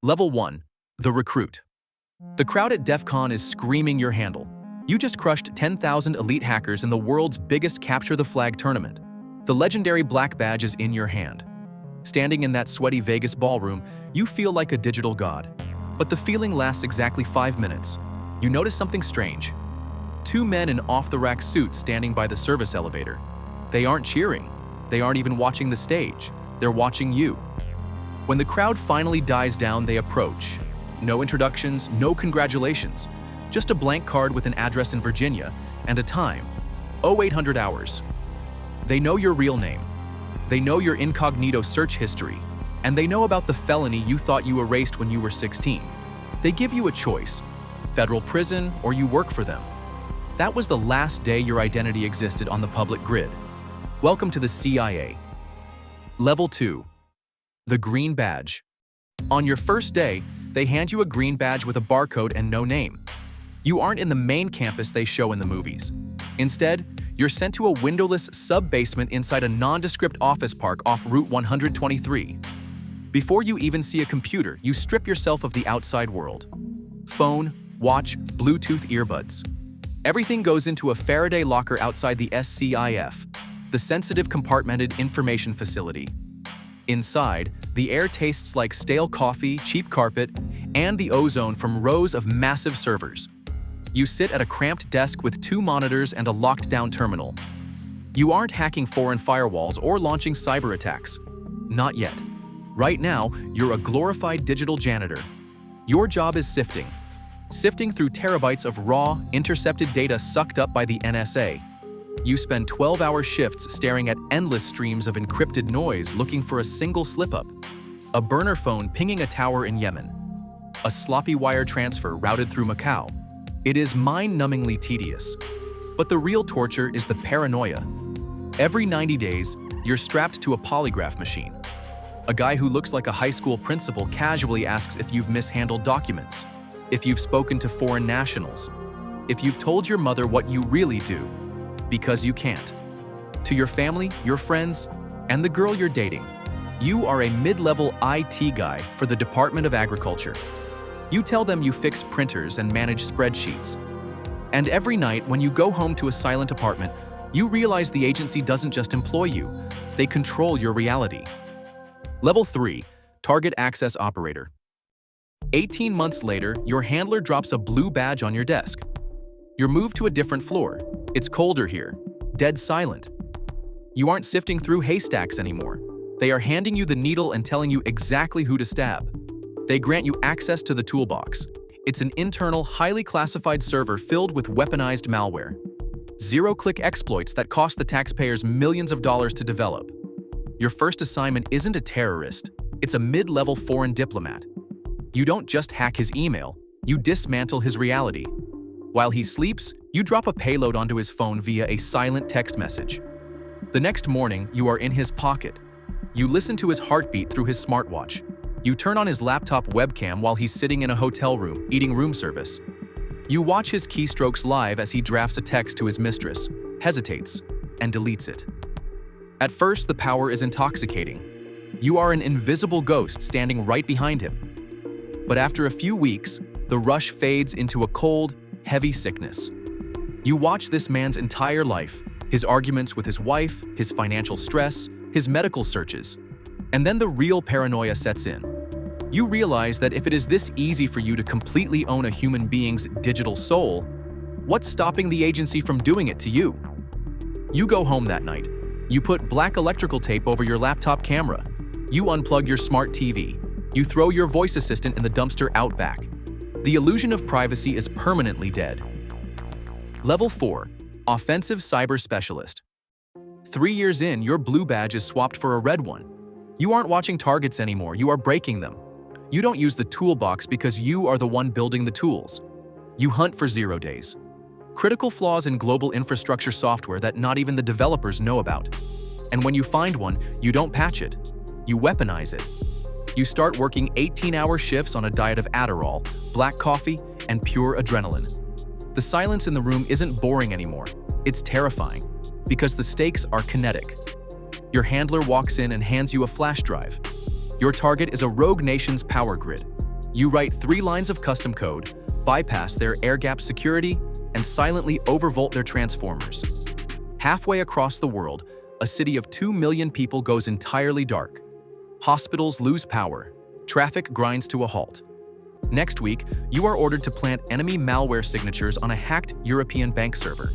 Level 1. The Recruit. The crowd at DEF CON is screaming your handle. You just crushed 10,000 elite hackers in the world's biggest Capture the Flag tournament. The legendary black badge is in your hand. Standing in that sweaty Vegas ballroom, you feel like a digital god. But the feeling lasts exactly 5 minutes. You notice something strange. 2 men in off-the-rack suits standing by the service elevator. They aren't cheering. They aren't even watching the stage. They're watching you. When the crowd finally dies down, they approach. No introductions, no congratulations. Just a blank card with an address in Virginia and a time, 0800 hours. They know your real name. They know your incognito search history. And they know about the felony you thought you erased when you were 16. They give you a choice, federal prison or you work for them. That was the last day your identity existed on the public grid. Welcome to the CIA. Level 2. The Green Badge. On your first day, they hand you a green badge with a barcode and no name. You aren't in the main campus they show in the movies. Instead, you're sent to a windowless sub-basement inside a nondescript office park off Route 123. Before you even see a computer, you strip yourself of the outside world. Phone, watch, Bluetooth earbuds. Everything goes into a Faraday locker outside the SCIF, the Sensitive Compartmented Information Facility. Inside, the air tastes like stale coffee, cheap carpet, and the ozone from rows of massive servers. You sit at a cramped desk with 2 monitors and a locked-down terminal. You aren't hacking foreign firewalls or launching cyber attacks. Not yet. Right now, you're a glorified digital janitor. Your job is sifting. Sifting through terabytes of raw, intercepted data sucked up by the NSA. You spend 12-hour shifts staring at endless streams of encrypted noise looking for a single slip-up. A burner phone pinging a tower in Yemen. A sloppy wire transfer routed through Macau. It is mind-numbingly tedious. But the real torture is the paranoia. Every 90 days, you're strapped to a polygraph machine. A guy who looks like a high school principal casually asks if you've mishandled documents, if you've spoken to foreign nationals, if you've told your mother what you really do, because you can't. To your family, your friends, and the girl you're dating, you are a mid-level IT guy for the Department of Agriculture. You tell them you fix printers and manage spreadsheets. And every night when you go home to a silent apartment, you realize the agency doesn't just employ you, they control your reality. Level 3. Target Access Operator. 18 months later, your handler drops a blue badge on your desk. You're moved to a different floor. It's colder here, dead silent. You aren't sifting through haystacks anymore. They are handing you the needle and telling you exactly who to stab. They grant you access to the toolbox. It's an internal, highly classified server filled with weaponized malware. Zero-click exploits that cost the taxpayers millions of dollars to develop. Your first assignment isn't a terrorist, it's a mid-level foreign diplomat. You don't just hack his email, you dismantle his reality. While he sleeps, you drop a payload onto his phone via a silent text message. The next morning, you are in his pocket. You listen to his heartbeat through his smartwatch. You turn on his laptop webcam while he's sitting in a hotel room, eating room service. You watch his keystrokes live as he drafts a text to his mistress, hesitates, and deletes it. At first, the power is intoxicating. You are an invisible ghost standing right behind him. But after a few weeks, the rush fades into a cold, heavy sickness. You watch this man's entire life, his arguments with his wife, his financial stress, his medical searches. And then the real paranoia sets in. You realize that if it is this easy for you to completely own a human being's digital soul, what's stopping the agency from doing it to you? You go home that night. You put black electrical tape over your laptop camera. You unplug your smart TV. You throw your voice assistant in the dumpster out back. The illusion of privacy is permanently dead. Level 4. Offensive Cyber Specialist. 3 years in, your blue badge is swapped for a red one. You aren't watching targets anymore, you are breaking them. You don't use the toolbox because you are the one building the tools. You hunt for 0 days. Critical flaws in global infrastructure software that not even the developers know about. And when you find one, you don't patch it. You weaponize it. You start working 18-hour shifts on a diet of Adderall, black coffee, and pure adrenaline. The silence in the room isn't boring anymore. It's terrifying, because the stakes are kinetic. Your handler walks in and hands you a flash drive. Your target is a rogue nation's power grid. You write 3 lines of custom code, bypass their air-gap security, and silently overvolt their transformers. Halfway across the world, a city of 2 million people goes entirely dark. Hospitals lose power. Traffic grinds to a halt. Next week, you are ordered to plant enemy malware signatures on a hacked European bank server.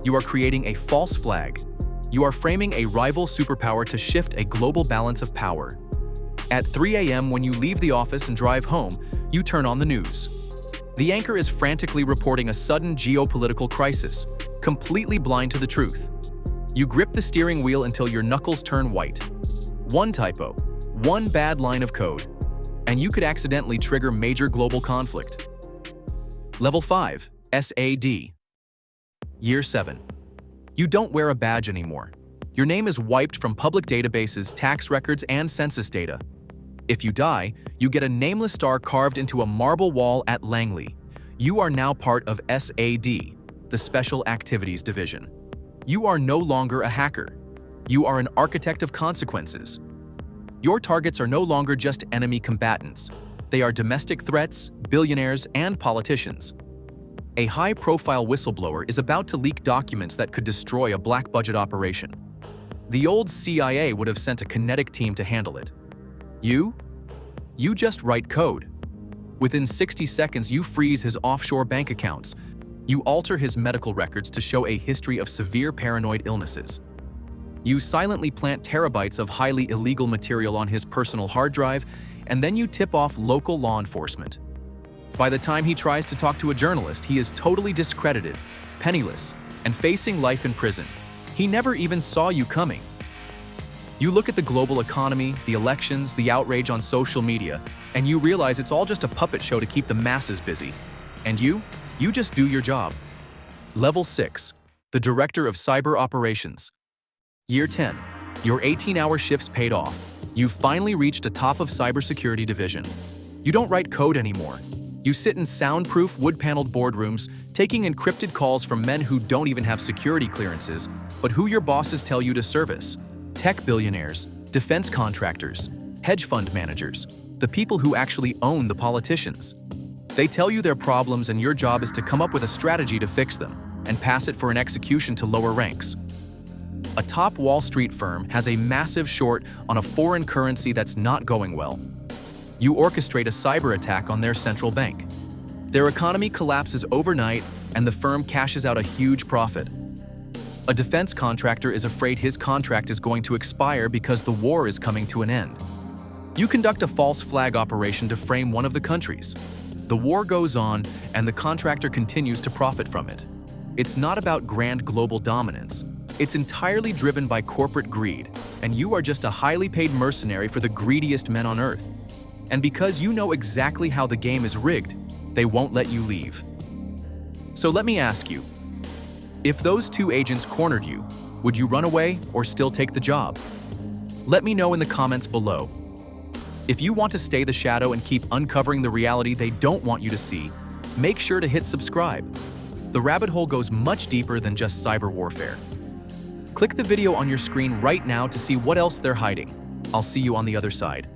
You are creating a false flag. You are framing a rival superpower to shift a global balance of power. At 3 a.m. when you leave the office and drive home, you turn on the news. The anchor is frantically reporting a sudden geopolitical crisis, completely blind to the truth. You grip the steering wheel until your knuckles turn white. One typo, one bad line of code, and you could accidentally trigger major global conflict. Level 5, SAD. Year 7. You don't wear a badge anymore. Your name is wiped from public databases, tax records, and census data. If you die, you get a nameless star carved into a marble wall at Langley. You are now part of SAD, the Special Activities Division. You are no longer a hacker. You are an architect of consequences. Your targets are no longer just enemy combatants. They are domestic threats, billionaires, and politicians. A high-profile whistleblower is about to leak documents that could destroy a black-budget operation. The old CIA would have sent a kinetic team to handle it. You just write code. Within 60 seconds, you freeze his offshore bank accounts. You alter his medical records to show a history of severe paranoid illnesses. You silently plant terabytes of highly illegal material on his personal hard drive, and then you tip off local law enforcement. By the time he tries to talk to a journalist, he is totally discredited, penniless, and facing life in prison. He never even saw you coming. You look at the global economy, the elections, the outrage on social media, and you realize it's all just a puppet show to keep the masses busy. And you just do your job. Level 6, the Director of Cyber Operations. Year 10. Your 18-hour shifts paid off. You've finally reached a top of cybersecurity division. You don't write code anymore. You sit in soundproof, wood-paneled boardrooms, taking encrypted calls from men who don't even have security clearances, but who your bosses tell you to service. Tech billionaires, defense contractors, hedge fund managers, the people who actually own the politicians. They tell you their problems, and your job is to come up with a strategy to fix them and pass it for an execution to lower ranks. A top Wall Street firm has a massive short on a foreign currency that's not going well. You orchestrate a cyber attack on their central bank. Their economy collapses overnight, and the firm cashes out a huge profit. A defense contractor is afraid his contract is going to expire because the war is coming to an end. You conduct a false flag operation to frame one of the countries. The war goes on, and the contractor continues to profit from it. It's not about grand global dominance. It's entirely driven by corporate greed, and you are just a highly paid mercenary for the greediest men on Earth. And because you know exactly how the game is rigged, they won't let you leave. So let me ask you, if those 2 agents cornered you, would you run away or still take the job? Let me know in the comments below. If you want to stay the shadow and keep uncovering the reality they don't want you to see, make sure to hit subscribe. The rabbit hole goes much deeper than just cyber warfare. Click the video on your screen right now to see what else they're hiding. I'll see you on the other side.